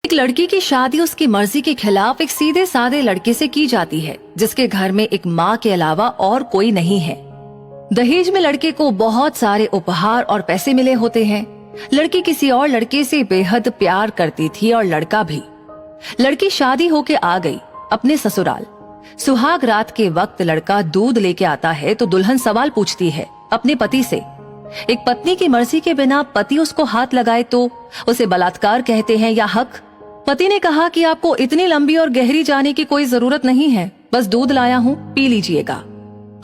एक लड़की की शादी उसकी मर्जी के खिलाफ एक सीधे साधे लड़के से की जाती है जिसके घर में एक माँ के अलावा और कोई नहीं है। दहेज में लड़के को बहुत सारे उपहार और पैसे मिले होते हैं। लड़की किसी और लड़के से बेहद प्यार करती थी और लड़का भी। लड़की शादी होके आ गई अपने ससुराल। सुहाग रात के वक्त लड़का दूध लेके आता है तो दुल्हन सवाल पूछती है अपने पति से। एक पत्नी की मर्जी के बिना पति उसको हाथ लगाए तो उसे बलात्कार कहते हैं या हक। पति ने कहा कि आपको इतनी लंबी और गहरी जाने की कोई जरूरत नहीं है, बस दूध लाया हूँ, पी लीजिएगा।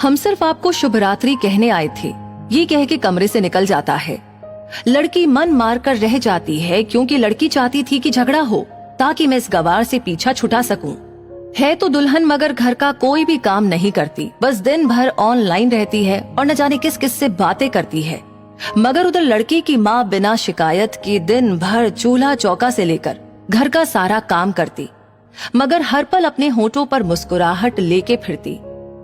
हम सिर्फ आपको शुभ रात्रि कहने आए थे, ये कह के कमरे से निकल जाता है। लड़की मन मार कर रह जाती है क्योंकि लड़की चाहती थी कि झगड़ा हो ताकि मैं इस गवार से पीछा छुटा सकूं। है तो दुल्हन मगर घर का कोई भी काम नहीं करती, बस दिन भर ऑनलाइन रहती है और न जाने किस किस से बातें करती है। मगर उधर लड़की की माँ बिना शिकायत के दिन भर चूल्हा चौका से लेकर घर का सारा काम करती, मगर हर पल अपने होठों पर मुस्कुराहट लेके फिरती।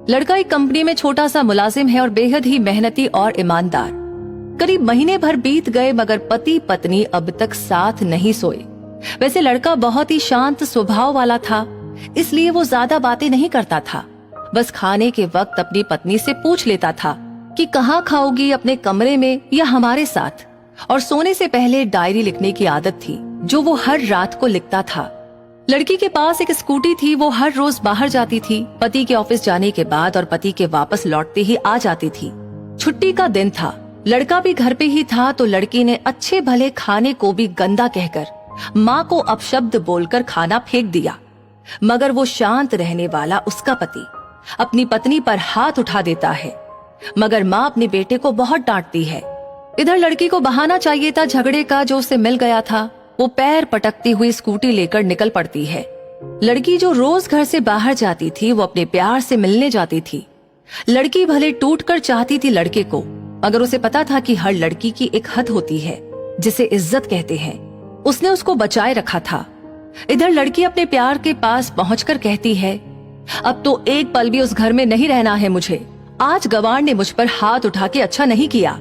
लड़का एक कंपनी में छोटा सा मुलाजिम है और बेहद ही मेहनती और ईमानदार। करीब महीने भर बीत गए मगर पति पत्नी अब तक साथ नहीं सोए। वैसे लड़का बहुत ही शांत स्वभाव वाला था, इसलिए वो ज्यादा बातें नहीं करता था। बस खाने के वक्त अपनी पत्नी से पूछ लेता था कि कहाँ खाओगी, अपने कमरे में या हमारे साथ। और सोने से पहले डायरी लिखने की आदत थी जो वो हर रात को लिखता था। लड़की के पास एक स्कूटी थी, वो हर रोज बाहर जाती थी। पति के ऑफिस जाने के बाद और पति के वापस लौटते ही आ जाती थी। छुट्टी का दिन था, लड़का भी घर पे ही था तो लड़की ने अच्छे भले खाने को भी गंदा कहकर माँ को अपशब्द बोलकर खाना फेंक दिया। मगर वो शांत रहने वाला उसका पति अपनी पत्नी पर हाथ उठा देता है, मगर माँ अपने बेटे को बहुत डांटती है। इधर लड़की को बहाना चाहिए था झगड़े का जो उसे मिल गया था। वो पैर पटकती हुई स्कूटी लेकर निकल पड़ती है। लड़की जो रोज घर से बाहर जाती थी वो अपने प्यार से मिलने जाती थी। लड़की भले टूटकर चाहती थी लड़के को, मगर उसे पता था कि हर लड़की की एक हद होती है जिसे इज्जत कहते हैं। उसने उसको बचाए रखा था। इधर लड़की अपने प्यार के पास पहुंचकर कहती है, अब तो एक पल भी उस घर में नहीं रहना है मुझे। आज गवार ने मुझ पर हाथ उठा के अच्छा नहीं किया।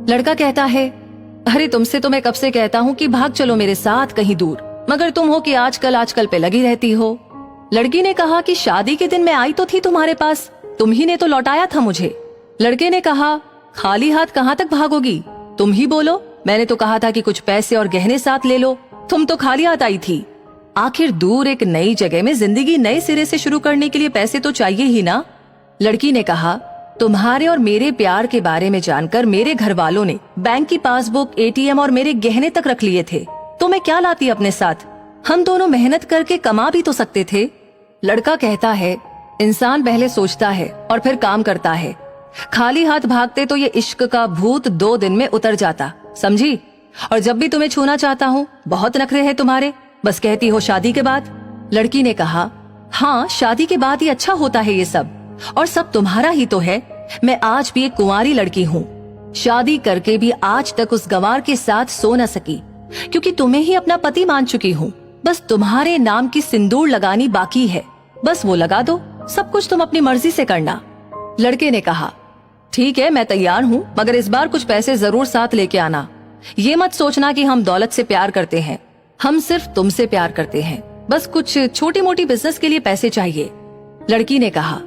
लड़का कहता है, अरे तुमसे तो मैं कब से कहता हूँ कि भाग चलो मेरे साथ कहीं दूर, मगर तुम हो कि आजकल पे लगी रहती हो। लड़की ने कहा कि शादी के दिन मैं आई तो थी तुम्हारे पास, तुम ही ने तो लौटाया था मुझे। लड़के ने कहा, खाली हाथ कहाँ तक भागोगी, तुम ही बोलो। मैंने तो कहा था कि कुछ पैसे और गहने साथ ले लो, तुम तो खाली हाथ आई थी। आखिर दूर एक नई जगह में जिंदगी नए सिरे से शुरू करने के लिए पैसे तो चाहिए ही ना। लड़की ने कहा, तुम्हारे और मेरे प्यार के बारे में जानकर मेरे घर वालों ने बैंक की पासबुक, एटीएम और मेरे गहने तक रख लिए थे, तो मैं क्या लाती अपने साथ। हम दोनों मेहनत करके कमा भी तो सकते थे। लड़का कहता है, इंसान पहले सोचता है और फिर काम करता है। खाली हाथ भागते तो ये इश्क का भूत 2 दिन में उतर जाता, समझी। और जब भी तुम्हें छूना चाहता हूँ बहुत नखरे हैं तुम्हारे, बस कहती हो शादी के बाद। लड़की ने कहा, हाँ शादी के बाद ही अच्छा होता है ये सब, और सब तुम्हारा ही तो है। मैं आज भी एक कुंवारी लड़की हूँ, शादी करके भी आज तक उस गंवार के साथ सो न सकी क्योंकि तुम्हें ही अपना पति मान चुकी हूँ। बस तुम्हारे नाम की सिंदूर लगानी बाकी है, बस वो लगा दो, सब कुछ तुम अपनी मर्जी से करना। लड़के ने कहा, ठीक है मैं तैयार हूँ, मगर इस बार कुछ पैसे जरूर साथ लेके आना। ये मत सोचना कि हम दौलत से प्यार करते हैं, हम सिर्फ तुमसे प्यार करते हैं। बस कुछ छोटी मोटी बिजनेस के लिए पैसे चाहिए। लड़की ने कहा,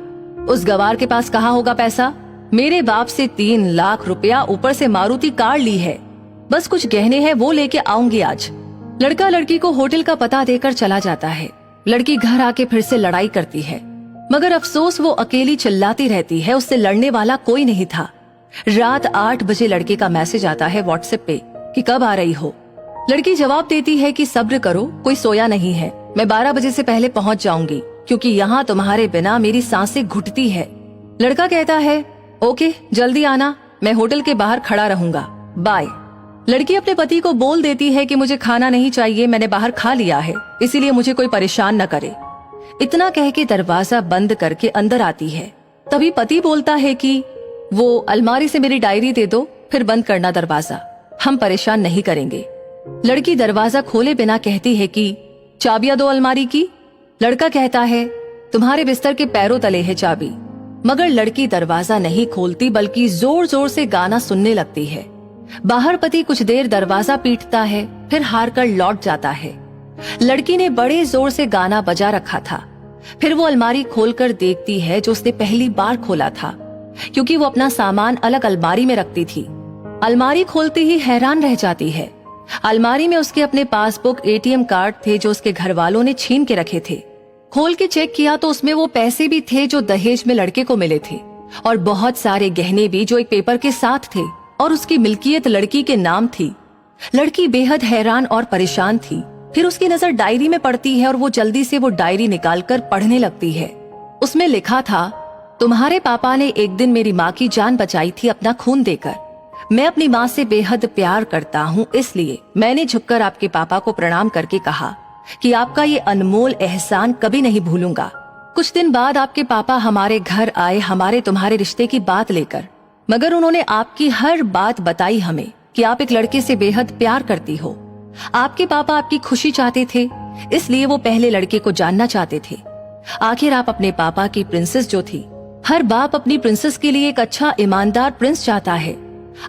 उस गवार के पास कहाँ होगा पैसा, मेरे बाप से 3 लाख रुपया ऊपर से मारुति कार ली है, बस कुछ गहने हैं वो लेके आऊंगी आज। लड़का लड़की को होटल का पता देकर चला जाता है। लड़की घर आके फिर से लड़ाई करती है, मगर अफसोस वो अकेली चिल्लाती रहती है, उससे लड़ने वाला कोई नहीं था। रात 8 बजे लड़के का मैसेज आता है व्हाट्सएप पे कि कब आ रही हो। लड़की जवाब देती है कि सब्र करो, कोई सोया नहीं है, मैं 12 बजे से पहले पहुंच जाऊंगी क्योंकि यहाँ तुम्हारे बिना मेरी सांसें घुटती है। लड़का कहता है, ओके जल्दी आना, मैं होटल के बाहर खड़ा रहूंगा, बाय। लड़की अपने पति को बोल देती है कि मुझे खाना नहीं चाहिए, मैंने बाहर खा लिया है, इसीलिए मुझे कोई परेशान न करे। इतना कह के दरवाजा बंद करके अंदर आती है। तभी पति बोलता है कि वो अलमारी से मेरी डायरी दे दो, फिर बंद करना दरवाजा, हम परेशान नहीं करेंगे। लड़की दरवाजा खोले बिना कहती है कि चाबियां दो अलमारी की। लड़का कहता है, तुम्हारे बिस्तर के पैरों तले है चाबी। मगर लड़की दरवाजा नहीं खोलती बल्कि जोर जोर से गाना सुनने लगती है। बाहर पति कुछ देर दरवाजा पीटता है, फिर हार कर लौट जाता है। लड़की ने बड़े जोर से गाना बजा रखा था। फिर वो अलमारी खोलकर देखती है जो उसने पहली बार खोला था, क्योंकि वो अपना सामान अलग अलमारी में रखती थी। अलमारी खोलते ही हैरान रह जाती है। अलमारी में उसके अपने पासबुक, एटीएम कार्ड थे जो उसके घर वालों ने छीन के रखे थे। खोल के चेक किया तो उसमें वो पैसे भी थे जो दहेज में लड़के को मिले थे, और बहुत सारे गहने भी जो एक पेपर के साथ थे, और उसकी मिल्कियत लड़की के नाम थी। लड़की बेहद हैरान और परेशान थी। फिर उसकी नजर डायरी में पड़ती है और वो जल्दी से वो डायरी निकालकर पढ़ने लगती है। उसमें लिखा था, तुम्हारे पापा ने एक दिन मेरी माँ की जान बचाई थी अपना खून देकर। मैं अपनी माँ से बेहद प्यार करता हूँ, इसलिए मैंने झुककर आपके पापा को प्रणाम करके कहा कि आपका ये अनमोल एहसान कभी नहीं भूलूंगा। कुछ दिन बाद आपके पापा हमारे घर आए हमारे तुम्हारे रिश्ते की बात लेकर, मगर उन्होंने आपकी हर बात बताई हमें कि आप एक लड़के से बेहद प्यार करती हो। आपके पापा आपकी खुशी चाहते थे, इसलिए वो पहले लड़के को जानना चाहते थे। आखिर आप अपने पापा की प्रिंसेस जो थी, हर बाप अपनी प्रिंसेस के लिए एक अच्छा ईमानदार प्रिंस चाहता है।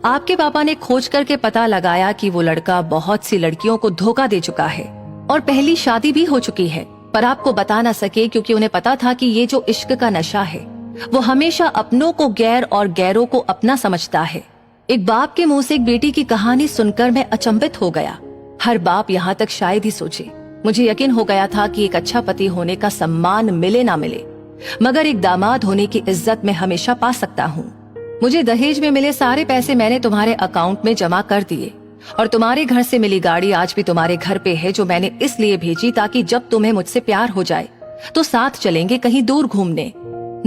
आपके पापा ने खोज करके पता लगाया कि वो लड़का बहुत सी लड़कियों को धोखा दे चुका है और पहली शादी भी हो चुकी है, पर आपको बता ना सके क्योंकि उन्हें पता था कि ये जो इश्क का नशा है वो हमेशा अपनों को गैर और गैरों को अपना समझता है। एक बाप के मुंह से एक बेटी की कहानी सुनकर मैं अचंभित हो गया। हर बाप यहाँ तक शायद ही सोचे। मुझे यकीन हो गया था कि एक अच्छा पति होने का सम्मान मिले ना मिले, मगर एक दामाद होने की इज्जत मैं हमेशा पा सकता हूँ। मुझे दहेज में मिले सारे पैसे मैंने तुम्हारे अकाउंट में जमा कर दिए, और तुम्हारे घर से मिली गाड़ी आज भी तुम्हारे घर पे है, जो मैंने इसलिए भेजी ताकि जब तुम्हें मुझसे प्यार हो जाए तो साथ चलेंगे कहीं दूर घूमने।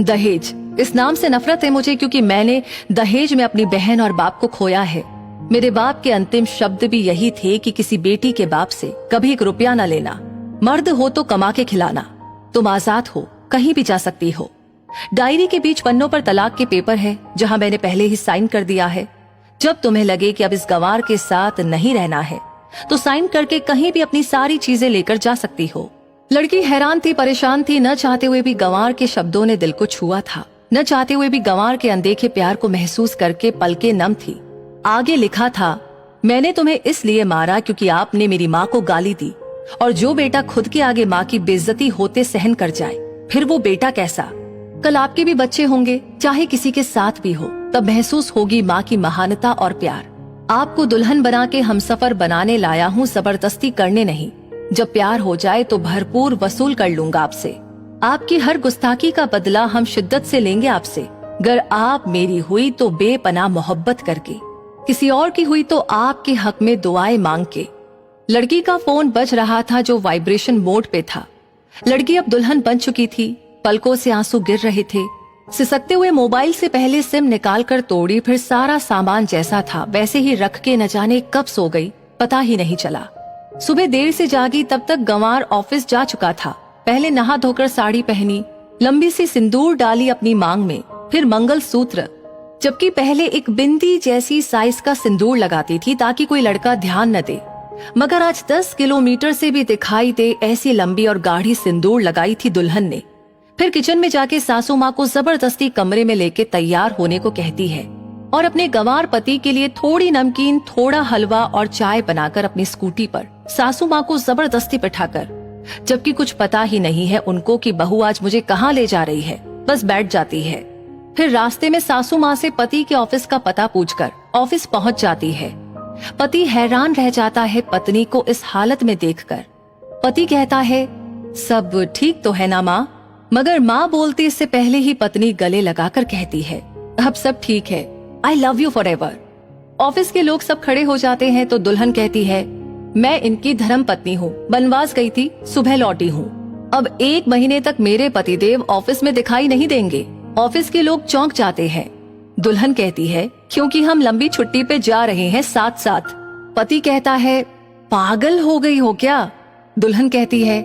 दहेज, इस नाम से नफरत है मुझे, क्योंकि मैंने दहेज में अपनी बहन और बाप को खोया है। मेरे बाप के अंतिम शब्द भी यही थे कि किसी बेटी के बाप से कभी एक रुपया न लेना। मर्द हो तो कमा के खिलाना। तुम आजाद हो, कहीं भी जा सकती हो। डायरी के बीच पन्नों पर तलाक के पेपर है, जहां मैंने पहले ही साइन कर दिया है। जब तुम्हें लगे कि अब इस गंवार के साथ नहीं रहना है तो साइन करके कहीं भी अपनी सारी चीजें लेकर जा सकती हो। लड़की हैरान थी, परेशान थी। न चाहते हुए भी गंवार के शब्दों ने दिल को छुआ था। न चाहते हुए भी गंवार के अनदेखे प्यार को महसूस करके पलकें नम थी। आगे लिखा था, मैंने तुम्हें इसलिए मारा क्योंकि आपने मेरी माँ को गाली दी, और जो बेटा खुद के आगे माँ की बेइज्जती होते सहन कर जाए, फिर वो बेटा कैसा। कल आपके भी बच्चे होंगे, चाहे किसी के साथ भी हो, तब महसूस होगी माँ की महानता और प्यार। आपको दुल्हन बना के हमसफर बनाने लाया हूँ, जबरदस्ती करने नहीं। जब प्यार हो जाए तो भरपूर वसूल कर लूंगा आपसे। आपकी हर गुस्ताखी का बदला हम शिद्दत से लेंगे आपसे। गर आप मेरी हुई तो बेपनाह मोहब्बत करके, किसी और की हुई तो आपके हक में दुआएं मांग के। लड़की का फोन बज रहा था जो वाइब्रेशन मोड पे था। लड़की अब दुल्हन बन चुकी थी। पलकों से आंसू गिर रहे थे। सिसकते हुए मोबाइल से पहले सिम निकाल कर तोड़ी, फिर सारा सामान जैसा था वैसे ही रख के न जाने कब सो गई, पता ही नहीं चला। सुबह देर से जागी, तब तक गंवार ऑफिस जा चुका था। पहले नहा धोकर साड़ी पहनी, लंबी सी सिंदूर डाली अपनी मांग में, फिर मंगल सूत्र, जबकि पहले एक बिंदी जैसी साइज का सिंदूर लगाती थी ताकि कोई लड़का ध्यान न दे, मगर आज 10 किलोमीटर से भी दिखाई दे ऐसी लंबी और गाढ़ी सिंदूर लगाई थी दुल्हन ने। फिर किचन में जाके सासू माँ को जबरदस्ती कमरे में लेके तैयार होने को कहती है, और अपने गंवार पति के लिए थोड़ी नमकीन, थोड़ा हलवा और चाय बनाकर अपनी स्कूटी पर सासू माँ को जबरदस्ती बिठाकर, जबकि कुछ पता ही नहीं है उनको कि बहू आज मुझे कहाँ ले जा रही है, बस बैठ जाती है। फिर रास्ते में सासू माँ से पति के ऑफिस का पता पूछकर ऑफिस पहुँच जाती है। पति हैरान रह जाता है पत्नी को इस हालत में देखकर। पति कहता है, सब ठीक तो है ना माँ? मगर माँ बोलती इससे पहले ही पत्नी गले लगाकर कहती है, अब सब ठीक है, I love you forever. Office के लोग सब खड़े हो जाते हैं तो दुल्हन कहती है, मैं इनकी धर्म पत्नी हूँ, बनवास गई थी, सुबह लौटी हूँ। अब 1 महीने तक मेरे पतिदेव ऑफिस में दिखाई नहीं देंगे। ऑफिस के लोग चौंक जाते हैं। दुल्हन कहती है, क्योंकि हम लंबी छुट्टी पे जा रहे हैं साथ साथ। पति कहता है, पागल हो गई हो क्या? दुल्हन कहती है,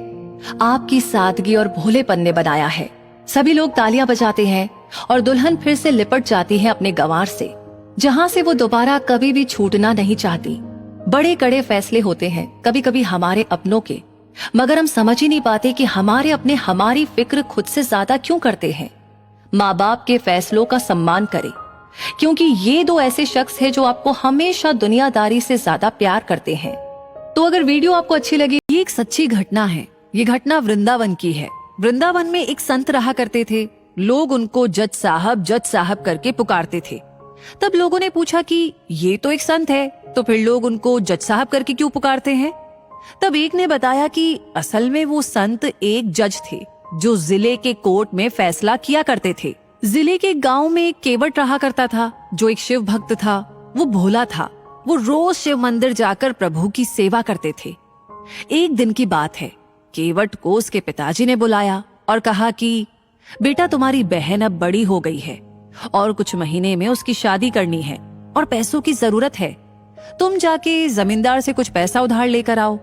आपकी सादगी और भोलेपन ने बनाया है। सभी लोग तालियां बजाते हैं और दुल्हन फिर से लिपट जाती है अपने गंवार से, जहां से वो दोबारा कभी भी छूटना नहीं चाहती। बड़े कड़े फैसले होते हैं कभी कभी हमारे अपनों के, मगर हम समझ ही नहीं पाते कि हमारे अपने हमारी फिक्र खुद से ज्यादा क्यों करते हैं। माँ बाप के फैसलों का सम्मान करें, क्योंकि ये 2 ऐसे शख्स हैं जो आपको हमेशा दुनियादारी से ज्यादा प्यार करते हैं। तो अगर वीडियो आपको अच्छी लगी ये एक सच्ची घटना है। ये घटना वृंदावन की है। वृंदावन में एक संत रहा करते थे। लोग उनको जज साहब करके पुकारते थे। तब लोगों ने पूछा कि ये तो एक संत है, तो फिर लोग उनको जज साहब करके क्यों पुकारते हैं? तब एक ने बताया कि असल में वो संत एक जज थे जो जिले के कोर्ट में फैसला किया करते थे। जिले के गांव में एक केवट रहा करता था जो एक शिव भक्त था। वो भोला था। वो रोज शिव मंदिर जाकर प्रभु की सेवा करते थे। एक दिन की बात है, केवट को उसके पिताजी ने बुलाया और कहा कि बेटा, तुम्हारी बहन अब बड़ी हो गई है और कुछ महीने में उसकी शादी करनी है और पैसों की जरूरत है। तुम जाके जमींदार से कुछ पैसा उधार लेकर आओ।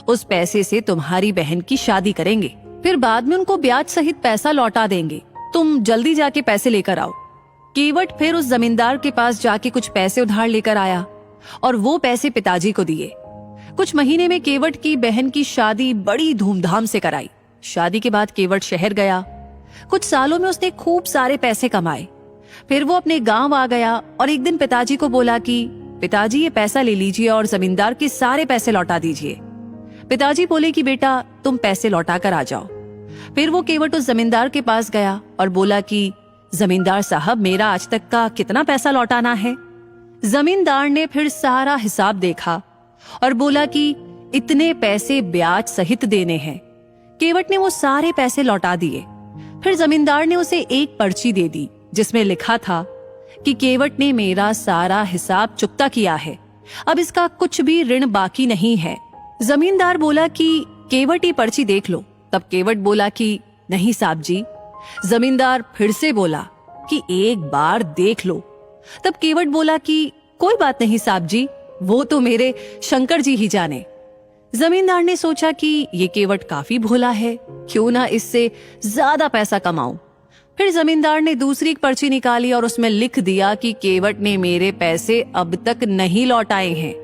उस पैसे से तुम्हारी बहन की शादी करेंगे, फिर बाद में उनको ब्याज सहित पैसा लौटा देंगे। तुम जल्दी जाके पैसे लेकर आओ। केवट फिर उस जमींदार के पास जाके कुछ पैसे उधार लेकर आया और वो पैसे पिताजी को दिए। कुछ महीने में केवट की बहन की शादी बड़ी धूमधाम से कराई। शादी के बाद केवट शहर गया। कुछ सालों में उसने खूब सारे पैसे कमाए। फिर वो अपने गांव आ गया और एक दिन पिताजी को बोला कि पिताजी, ये पैसा ले लीजिए और जमींदार के सारे पैसे लौटा दीजिए। पिताजी बोले कि बेटा, तुम पैसे लौटा कर आ जाओ। फिर वो केवट उस जमींदार के पास गया और बोला कि जमींदार साहब, मेरा आज तक का कितना पैसा लौटाना है? जमींदार ने फिर सारा हिसाब देखा और बोला कि इतने पैसे ब्याज सहित देने हैं। केवट ने वो सारे पैसे लौटा दिए। फिर जमींदार ने उसे एक पर्ची दे दी जिसमें लिखा था कि केवट ने मेरा सारा हिसाब चुकता किया है, अब इसका कुछ भी ऋण बाकी नहीं है। जमींदार बोला कि केवट, ये पर्ची देख लो। तब केवट बोला कि नहीं साहब जी। जमींदार फिर से बोला कि एक बार देख लो। तब केवट बोला कि कोई बात नहीं साहब जी, वो तो मेरे शंकर जी ही जाने। जमींदार ने सोचा कि ये केवट काफी भोला है, क्यों ना इससे ज्यादा पैसा कमाऊं। फिर जमींदार ने दूसरी एक पर्ची निकाली और उसमें लिख दिया कि केवट ने मेरे पैसे अब तक नहीं लौटाए हैं,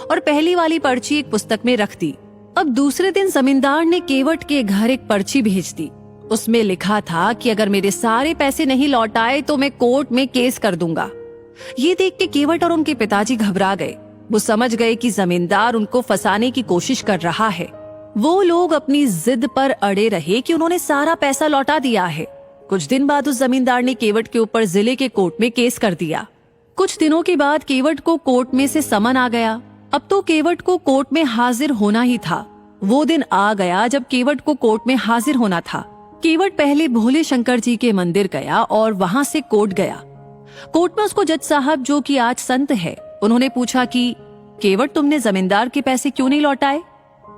और पहली वाली पर्ची एक पुस्तक में रख दी। अब दूसरे दिन जमींदार ने केवट के घर एक पर्ची भेज दी। उसमें लिखा था कि अगर मेरे सारे पैसे नहीं लौटाए तो मैं कोर्ट में केस कर दूंगा। ये देख के केवट और उनके पिताजी घबरा गए। वो समझ गए कि जमींदार उनको फंसाने की कोशिश कर रहा है। वो लोग अपनी जिद पर अड़े रहे कि उन्होंने सारा पैसा लौटा दिया है। कुछ दिन बाद उस जमींदार ने केवट के ऊपर जिले के कोर्ट में केस कर दिया। कुछ दिनों के बाद केवट को कोर्ट में से समन आ गया। अब तो केवट को कोर्ट में हाजिर होना ही था। वो दिन आ गया जब केवट को कोर्ट में हाजिर होना था। केवट पहले भोले शंकर जी के मंदिर गया और वहां से कोर्ट गया। कोर्ट में उसको जज साहब, जो कि आज संत है, उन्होंने पूछा कि केवट, तुमने जमींदार के पैसे क्यों नहीं लौटाए?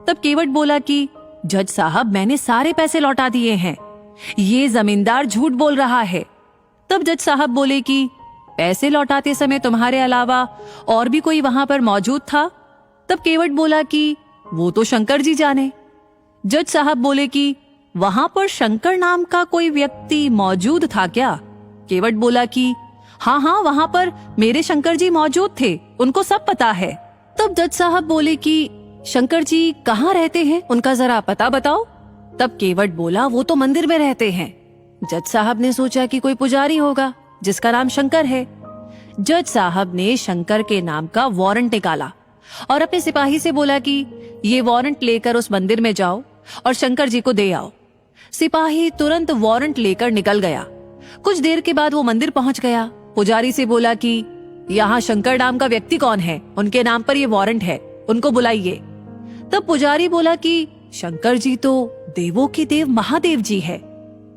तब केवट बोला कि जज साहब, मैंने सारे पैसे लौटा दिए हैं, ये जमींदार झूठ बोल रहा है। तब जज साहब बोले कि पैसे लौटाते समय तुम्हारे अलावा और भी कोई वहां पर मौजूद था? तब केवट बोला कि वो तो शंकर जी जाने। जज साहब बोले कि वहां पर शंकर नाम का कोई व्यक्ति मौजूद था क्या? केवट बोला कि हाँ, वहां पर मेरे शंकर जी मौजूद थे, उनको सब पता है। तब जज साहब बोले कि शंकर जी कहाँ रहते हैं, उनका जरा पता बताओ। तब केवट बोला, वो तो मंदिर में रहते हैं। जज साहब ने सोचा कि कोई पुजारी होगा जिसका नाम शंकर है। जज साहब ने शंकर के नाम का वारंट निकाला और अपने सिपाही से बोला कि ये वारंट लेकर उस मंदिर में जाओ और शंकर जी को दे आओ। सिपाही तुरंत वारंट लेकर निकल गया। कुछ देर के बाद वो मंदिर पहुंच गया। पुजारी से बोला कि यहाँ शंकर नाम का व्यक्ति कौन है, उनके नाम पर ये वारंट है, उनको बुलाइए। तब पुजारी बोला कि शंकर जी तो देवों के देव महादेव जी है।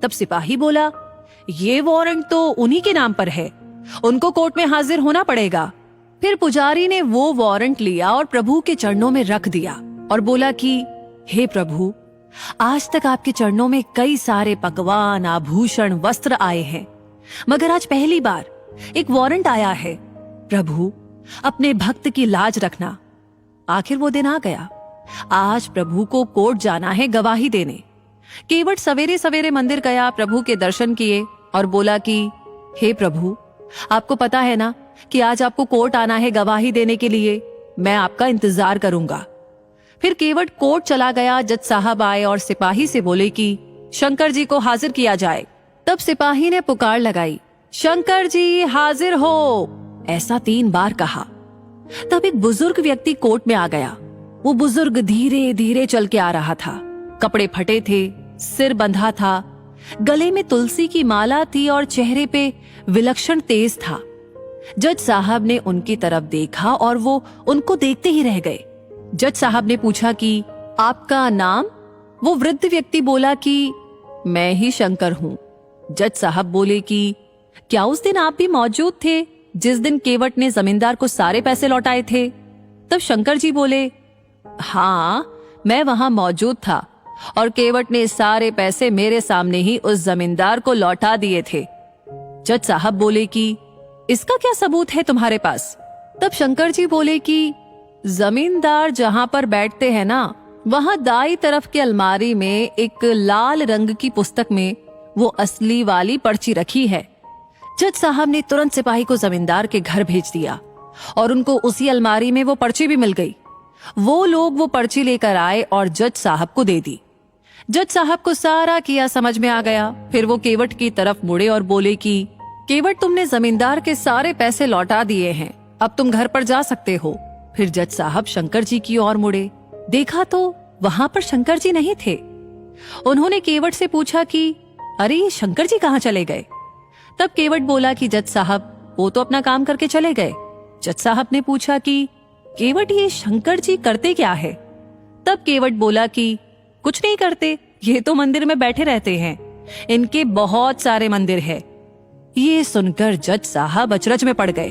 तब सिपाही बोला, ये वारंट तो उन्हीं के नाम पर है, उनको कोर्ट में हाजिर होना पड़ेगा। फिर पुजारी ने वो वारंट लिया और प्रभु के चरणों में रख दिया और बोला कि हे प्रभु, आज तक आपके चरणों में कई सारे पकवान, आभूषण, वस्त्र आए हैं, मगर आज पहली बार एक वारंट आया है। प्रभु, अपने भक्त की लाज रखना। आखिर वो दिन आ गया। आज प्रभु को कोर्ट जाना है गवाही देने। केवट सवेरे सवेरे मंदिर गया, प्रभु के दर्शन किए और बोला कि हे प्रभु, आपको पता है ना कि आज आपको कोर्ट आना है गवाही देने के लिए, मैं आपका इंतजार करूंगा। फिर केवट कोर्ट चला गया। जज साहब आए और सिपाही से बोले कि शंकर जी को हाजिर किया जाए। तब सिपाही ने पुकार लगाई, शंकर जी हाजिर हो, ऐसा 3 बार कहा। तब एक बुजुर्ग व्यक्ति कोर्ट में आ गया। वो बुजुर्ग धीरे धीरे चल के आ रहा था। कपड़े फटे थे, सिर बंधा था, गले में तुलसी की माला थी और चेहरे पे विलक्षण तेज था। जज साहब ने उनकी तरफ देखा और वो उनको देखते ही रह गए। जज साहब ने पूछा कि आपका नाम? वो वृद्ध व्यक्ति बोला कि मैं ही शंकर हूं। जज साहब बोले कि क्या उस दिन आप भी मौजूद थे जिस दिन केवट ने जमींदार को सारे पैसे लौटाए थे? तब शंकर जी बोले, हाँ, मैं वहां मौजूद था और केवट ने सारे पैसे मेरे सामने ही उस जमींदार को लौटा दिए थे। जज साहब बोले कि इसका क्या सबूत है तुम्हारे पास? तब शंकर जी बोले कि जमींदार जहां पर बैठते हैं ना, वहां दाई तरफ की अलमारी में एक लाल रंग की पुस्तक में वो असली वाली पर्ची रखी है। जज साहब ने तुरंत सिपाही को जमींदार के घर भेज दिया और उनको उसी अलमारी में वो पर्ची भी मिल गई। वो लोग वो पर्ची लेकर आए और जज साहब को दे दी। जज साहब को सारा किया समझ में आ गया। फिर वो केवट की तरफ मुड़े और बोले कि केवट, तुमने जमींदार के सारे पैसे लौटा दिए हैं, अब तुम घर पर जा सकते हो। फिर जज साहब शंकर जी की ओर मुड़े, देखा तो वहां पर शंकर जी नहीं थे। उन्होंने केवट से पूछा कि अरे ये शंकर जी कहाँ चले गए? तब केवट बोला कि जज साहब, वो तो अपना काम करके चले गए। जज साहब ने पूछा कि केवट, ये शंकर जी करते क्या है? तब केवट बोला कि कुछ नहीं करते, ये तो मंदिर में बैठे रहते हैं, इनके बहुत सारे मंदिर है। ये सुनकर जज साहब अचरज में पड़ गए।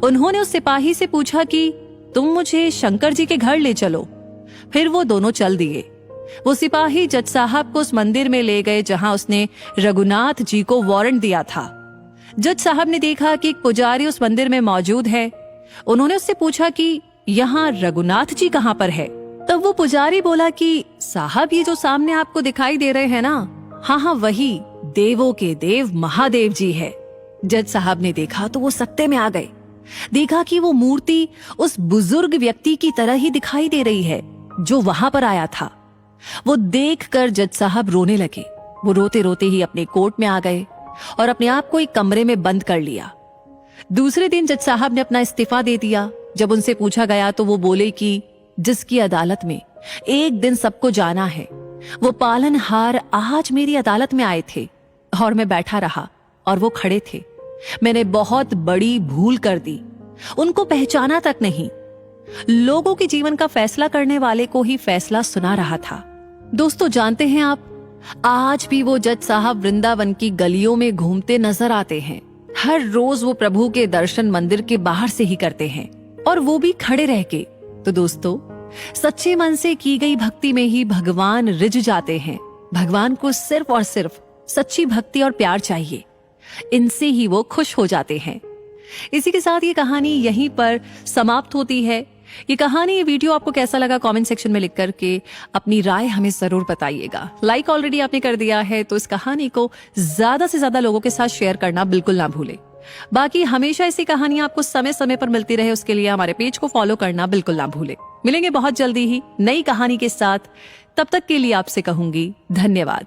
उन्होंने उस सिपाही से पूछा कि तुम मुझे शंकर जी के घर ले चलो। फिर वो दोनों चल दिए। वो सिपाही जज साहब को उस मंदिर में ले गए जहां उसने रघुनाथ जी को वारंट दिया था। जज साहब ने देखा कि एक पुजारी उस मंदिर में मौजूद है। उन्होंने उससे पूछा कि यहाँ रघुनाथ जी कहाँ पर है? तब वो पुजारी बोला कि साहब, ये जो सामने आपको दिखाई दे रहे हैं ना, हाँ, वही देवों के देव महादेव जी है। जज साहब ने देखा तो वो सत्ते में आ गए। देखा कि वो मूर्ति उस बुजुर्ग व्यक्ति की तरह ही दिखाई दे रही है जो वहां पर आया था। वो देखकर जज साहब रोने लगे। वो रोते रोते ही अपने कोर्ट में आ गए और अपने आप को एक कमरे में बंद कर लिया। दूसरे दिन जज साहब ने अपना इस्तीफा दे दिया। जब उनसे पूछा गया तो वो बोले कि जिसकी अदालत में एक दिन सबको जाना है, वो पालनहार आज मेरी अदालत में आए थे और मैं बैठा रहा और वो खड़े थे। मैंने बहुत बड़ी भूल कर दी, उनको पहचाना तक नहीं। लोगों के जीवन का फैसला करने वाले को ही फैसला सुना रहा था। दोस्तों, जानते हैं आप, आज भी वो जज साहब वृंदावन की गलियों में घूमते नजर आते हैं। हर रोज वो प्रभु के दर्शन मंदिर के बाहर से ही करते हैं और वो भी खड़े रह के। तो दोस्तों, सच्चे मन से की गई भक्ति में ही भगवान रिझ जाते हैं। भगवान को सिर्फ और सिर्फ सच्ची भक्ति और प्यार चाहिए, इनसे ही वो खुश हो जाते हैं। इसी के साथ ये कहानी यहीं पर समाप्त होती है। ये कहानी, ये वीडियो आपको कैसा लगा कमेंट सेक्शन में लिख करके अपनी राय हमें जरूर बताइएगा। लाइक ऑलरेडी आपने कर दिया है तो इस कहानी को ज्यादा से ज्यादा लोगों के साथ शेयर करना बिल्कुल ना भूले। बाकी हमेशा ऐसी कहानियां आपको समय समय पर मिलती रहे, उसके लिए हमारे पेज को फॉलो करना बिल्कुल ना भूले। मिलेंगे बहुत जल्दी ही नई कहानी के साथ। तब तक के लिए आपसे कहूंगी धन्यवाद।